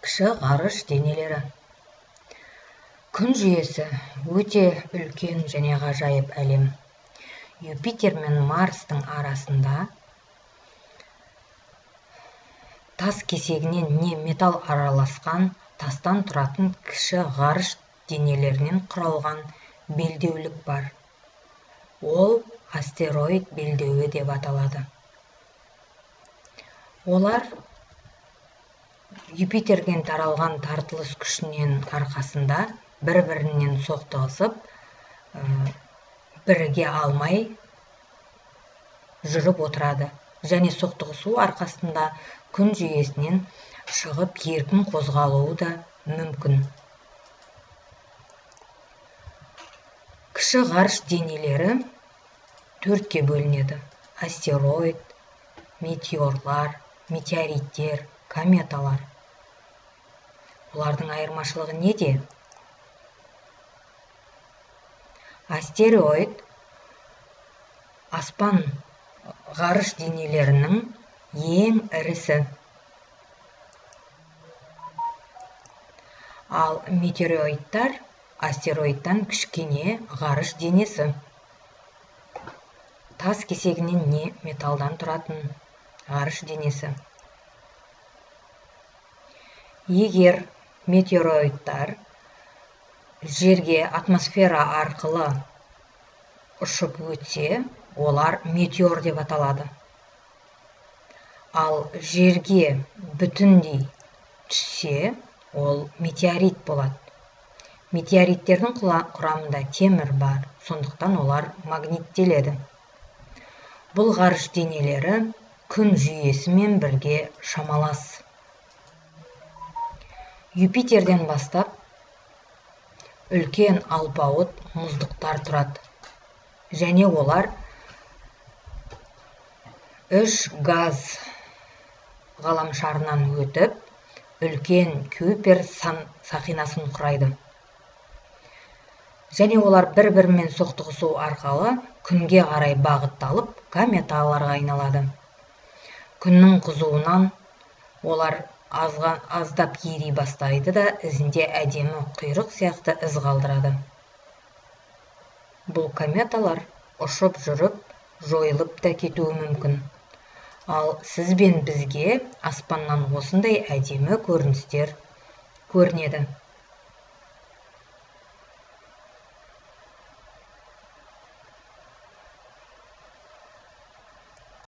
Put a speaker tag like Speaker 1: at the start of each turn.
Speaker 1: Кіші ғарыш денелері. Күн жүйесі өте үлкен және ғажайып әлем. Юпитер мен Марстың арасында тас кесегінен не металл араласқан тастан тұратын кіші ғарыш денелерінен құралған белдеулік бар. Ол астероид белдеуі деп аталады. Олар Юпитерден таралған тартылыс күшінен арқасында бір-бірінен соқтығысып, біріге алмай жүріп отырады. Және соқтығысу арқасында күн жүйесінен шығып еркін қозғалуы да мүмкін. Кіші ғарыш денелері төртке бөлінеді: астероид, метеорлар, метеориттер, кометалар. Олардың айырмашылығы неде? Астероид аспан ғарыш денелерінің ең ірісі. Ал метеориттар астероидтан кішкене ғарыш денесі. Тас кесегінен не металдан тұратын ғарыш денесі. Егер метеориттар жерге атмосфера арқылы ұшып өтсе, олар метеор деп аталады. Ал жерге бүтіндей түссе, ол метеорит болады. Метеориттердің құрамында темір бар, сондықтан олар магниттеледі. Бұл ғарыш денелері күн жүйесімен бірге шамалас. Юпитерден бастап үлкен алпауыт мұздықтар тұрады. Және олар үш газ ғаламшарынан өтіп, үлкен Кюпер сақинасын құрайды. Және олар бір-бірімен соқтығысу арқылы күнге қарай бағытталып, кометаларға айналады. Күннің қызуынан олар аздап ери бастайды да, ізінде әдемі құйрық сияқты із қалдырады. Бұл кометалар ұшып жүріп, жойылып та кетуі мүмкін. Ал сіз бен бізге аспаннан осындай әдемі көріністер көрінеді.